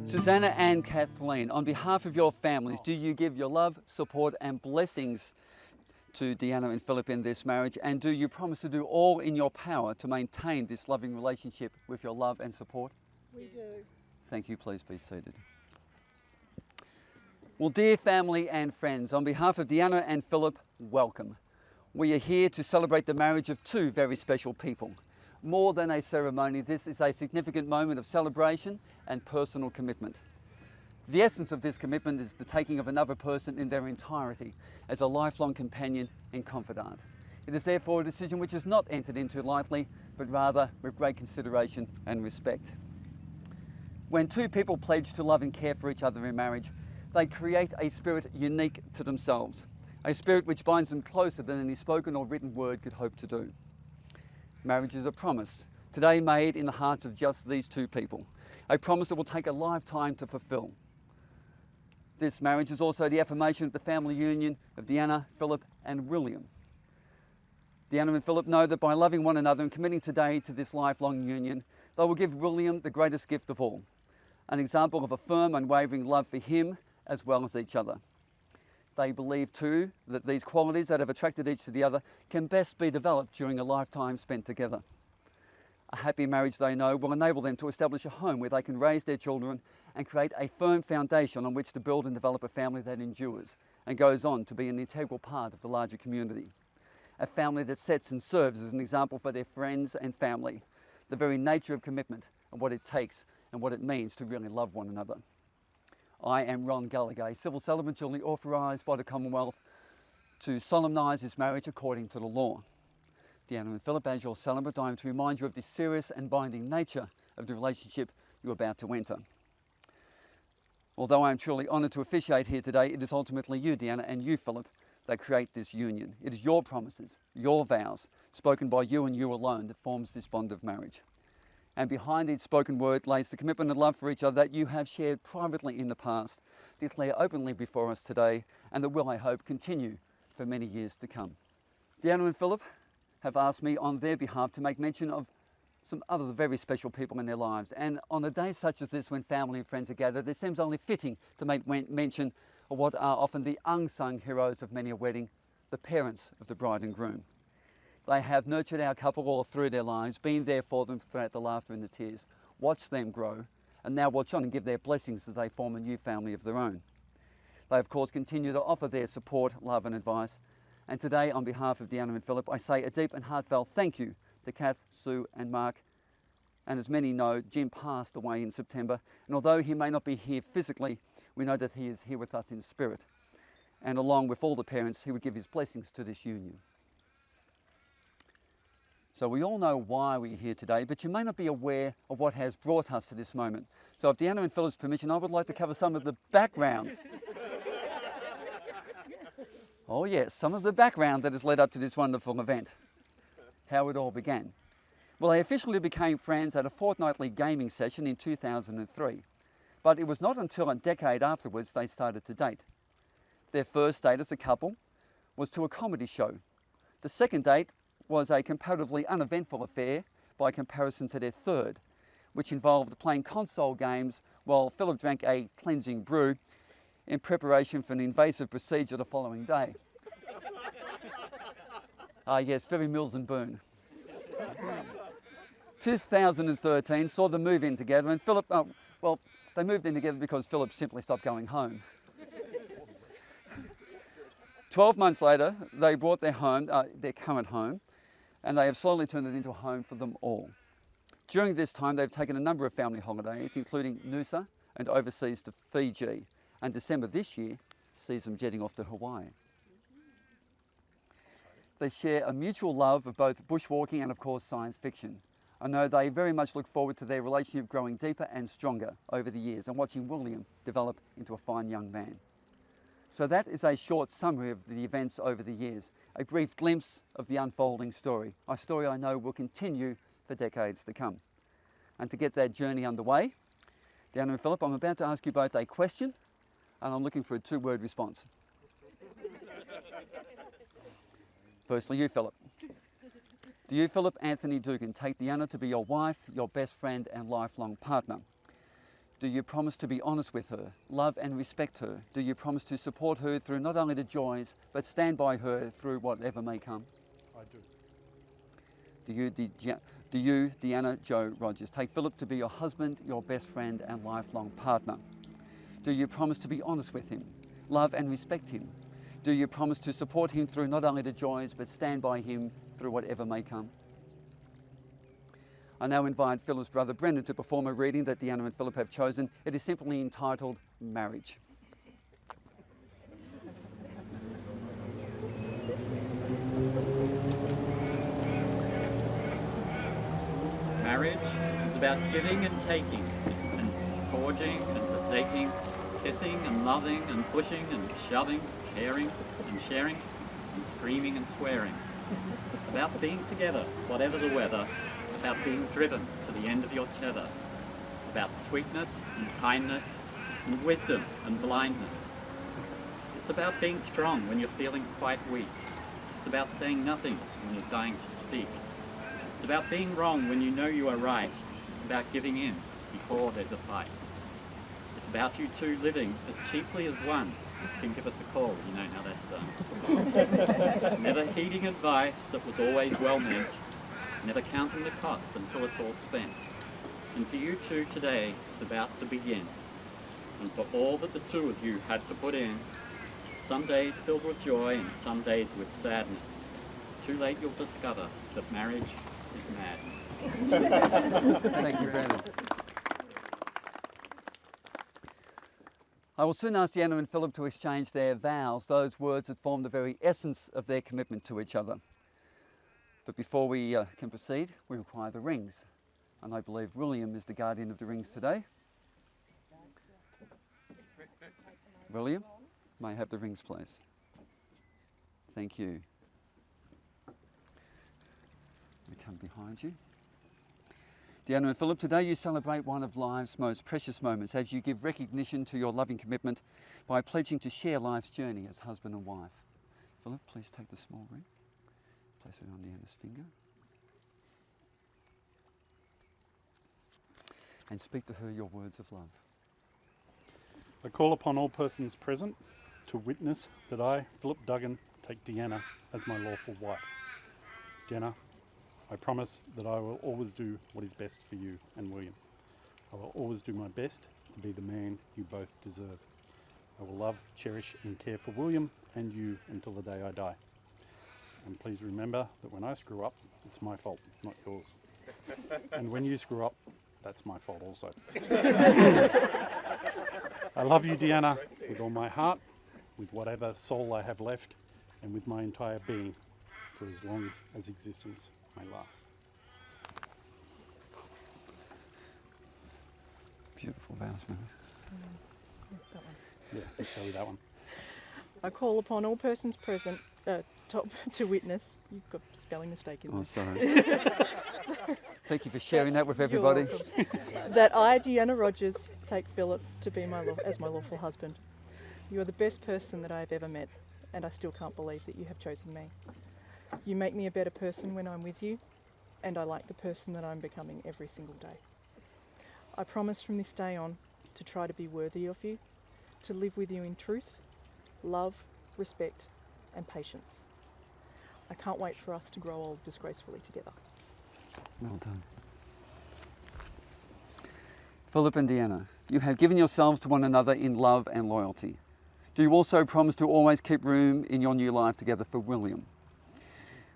Susanna and Kathleen, on behalf of your families, do you give your love, support and blessings to Deana and Philip in this marriage, and do you promise to do all in your power to maintain this loving relationship with your love and support? We do. Thank you. Please be seated. Well, dear family and friends, on behalf of Deana and Philip, welcome. We are here to celebrate the marriage of two very special people. More than a ceremony, this is a significant moment of celebration and personal commitment. The essence of this commitment is the taking of another person in their entirety as a lifelong companion and confidant. It is therefore a decision which is not entered into lightly, but rather with great consideration and respect. When two people pledge to love and care for each other in marriage, they create a spirit unique to themselves, a spirit which binds them closer than any spoken or written word could hope to do. Marriage is a promise, today made in the hearts of just these two people, a promise that will take a lifetime to fulfill. This marriage is also the affirmation of the family union of Deana, Philip and William. Deana and Philip know that by loving one another and committing today to this lifelong union, they will give William the greatest gift of all, an example of a firm, unwavering love for him as well as each other. They believe too that these qualities that have attracted each to the other can best be developed during a lifetime spent together. A happy marriage, they know, will enable them to establish a home where they can raise their children and create a firm foundation on which to build and develop a family that endures and goes on to be an integral part of the larger community. A family that sets and serves as an example for their friends and family, the very nature of commitment and what it takes and what it means to really love one another. I am Ron Gallagher, a civil celebrant duly authorised by the Commonwealth to solemnise this marriage according to the law. Deana and Philip, as your celebrant, I am to remind you of the serious and binding nature of the relationship you're about to enter. Although I am truly honoured to officiate here today, it is ultimately you, Deana, and you, Philip, that create this union. It is your promises, your vows, spoken by you and you alone, that forms this bond of marriage. And behind each spoken word lays the commitment and love for each other that you have shared privately in the past, declare openly before us today, and that will, I hope, continue for many years to come. Deana and Philip have asked me on their behalf to make mention of some other very special people in their lives. And on a day such as this, when family and friends are gathered, it seems only fitting to make mention of what are often the unsung heroes of many a wedding, the parents of the bride and groom. They have nurtured our couple all through their lives, been there for them throughout the laughter and the tears, watched them grow, and now watch on and give their blessings as they form a new family of their own. They, of course, continue to offer their support, love and advice. And today, on behalf of Deana and Philip, I say a deep and heartfelt thank you to Kath, Sue and Mark. And as many know, Jim passed away in September, and although he may not be here physically, we know that he is here with us in spirit. And along with all the parents, he would give his blessings to this union. So we all know why we're here today, but you may not be aware of what has brought us to this moment. So with Deana and Philip's permission, I would like to cover some of the background. Oh yes, some of the background that has led up to this wonderful event. How it all began. Well, they officially became friends at a fortnightly gaming session in 2003. But it was not until a decade afterwards they started to date. Their first date as a couple was to a comedy show. The second date was a comparatively uneventful affair by comparison to their third, which involved playing console games while Philip drank a cleansing brew in preparation for an invasive procedure the following day. Yes, very Mills and Boon. 2013 saw them move in together, and Philip, they moved in together because Philip simply stopped going home. 12 months later, they bought their current home, and they have slowly turned it into a home for them all. During this time, they've taken a number of family holidays, including Noosa and overseas to Fiji, and December this year sees them jetting off to Hawaii. They share a mutual love of both bushwalking and, of course, science fiction. I know they very much look forward to their relationship growing deeper and stronger over the years and watching William develop into a fine young man. So that is a short summary of the events over the years, a brief glimpse of the unfolding story, a story I know will continue for decades to come. And to get that journey underway, Deana and Philip, I'm about to ask you both a question, and I'm looking for a two-word response. Firstly, you, Philip. Do you, Philip Anthony Dugan, take Deana to be your wife, your best friend and lifelong partner? Do you promise to be honest with her, love and respect her? Do you promise to support her through not only the joys, but stand by her through whatever may come? I do. Do you, Deana Jo Rogers, take Philip to be your husband, your best friend and lifelong partner? Do you promise to be honest with him, love and respect him? Do you promise to support him through not only the joys, but stand by him through whatever may come? I now invite Philip's brother Brendan to perform a reading that Deana and Philip have chosen. It is simply entitled Marriage. Marriage is about giving and taking, and forging and forsaking, kissing and loving and pushing and shoving, caring and sharing, and screaming and swearing. About being together, whatever the weather, about being driven to the end of your tether. About sweetness and kindness, and wisdom and blindness. It's about being strong when you're feeling quite weak. It's about saying nothing when you're dying to speak. It's about being wrong when you know you are right. It's about giving in before there's a fight. It's about you two living as cheaply as one. You can give us a call, you know how that's done. Never heeding advice that was always well meant. Never counting the cost until it's all spent. And for you two today, it's about to begin. And for all that the two of you had to put in, some days filled with joy and some days with sadness, too late you'll discover that marriage is madness. Thank you, Brandon. I will soon ask Deana and Philip to exchange their vows, those words that form the very essence of their commitment to each other. But before we can proceed, we require the rings. And I believe William is the guardian of the rings today. William, may I have the rings, please? Thank you. We come behind you. Deana and Philip, today you celebrate one of life's most precious moments as you give recognition to your loving commitment by pledging to share life's journey as husband and wife. Philip, please take the small ring. Place it on Deana's finger. And speak to her your words of love. I call upon all persons present to witness that I, Philip Duggan, take Deana as my lawful wife. Deana, I promise that I will always do what is best for you and William. I will always do my best to be the man you both deserve. I will love, cherish and care for William and you until the day I die. And please remember that when I screw up, it's my fault, not yours. And when you screw up, that's my fault also. I love you, Deana, with all my heart, with whatever soul I have left, and with my entire being, for as long as existence may last. Beautiful vows, man. That one. Yeah, let's go with that one. I call upon all persons present to witness. You've got a spelling mistake in there. Oh, sorry. Thank you for sharing that with everybody. You're welcome. That I, Deana Rogers, take Philip to be as my lawful husband. You are the best person that I have ever met, and I still can't believe that you have chosen me. You make me a better person when I'm with you, and I like the person that I'm becoming every single day. I promise from this day on to try to be worthy of you, to live with you in truth, love, respect, and patience. I can't wait for us to grow old disgracefully together. Well done. Philip and Deana, you have given yourselves to one another in love and loyalty. Do you also promise to always keep room in your new life together for William?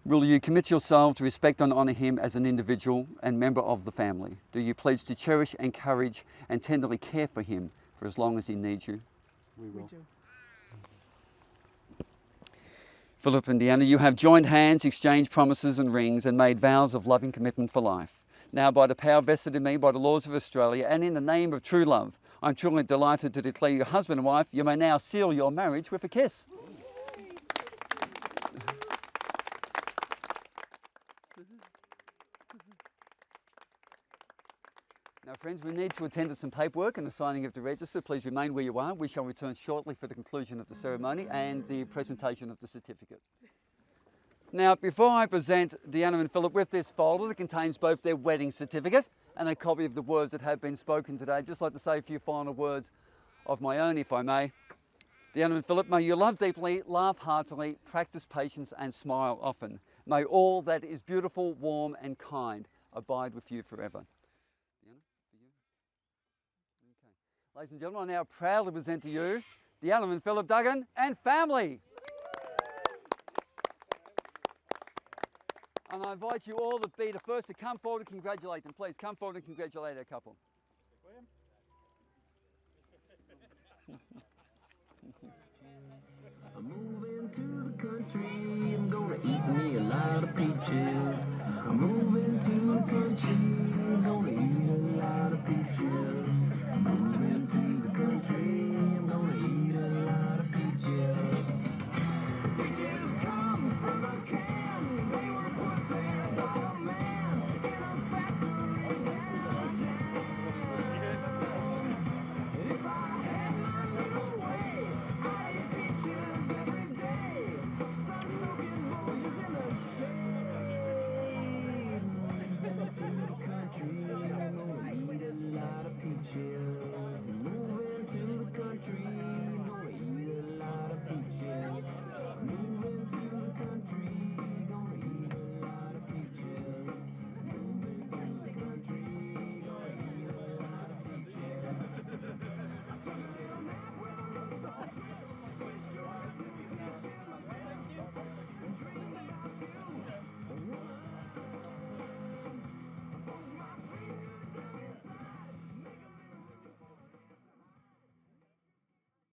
Will you commit yourself to respect and honour him as an individual and member of the family? Do you pledge to cherish, encourage and tenderly care for him for as long as he needs you? We will. We do. Philip and Deana, you have joined hands, exchanged promises and rings and made vows of loving commitment for life. Now, by the power vested in me by the laws of Australia and in the name of true love, I'm truly delighted to declare you husband and wife. You may now seal your marriage with a kiss. Now, friends, we need to attend to some paperwork and the signing of the register. Please remain where you are. We shall return shortly for the conclusion of the ceremony and the presentation of the certificate. Now, before I present Deana and Philip with this folder that contains both their wedding certificate and a copy of the words that have been spoken today, I'd just like to say a few final words of my own, if I may. Deana and Philip, may you love deeply, laugh heartily, practice patience and smile often. May all that is beautiful, warm and kind abide with you forever. Deana, for you? Okay. Ladies and gentlemen, I now proudly present to you Deana and Philip Duggan and family. And I invite you all to be the first to come forward and congratulate them. Please come forward and congratulate our couple. I'm moving to the country, I'm gonna eat me a lot of peaches. I'm moving to the country, I'm gonna eat a lot of peaches.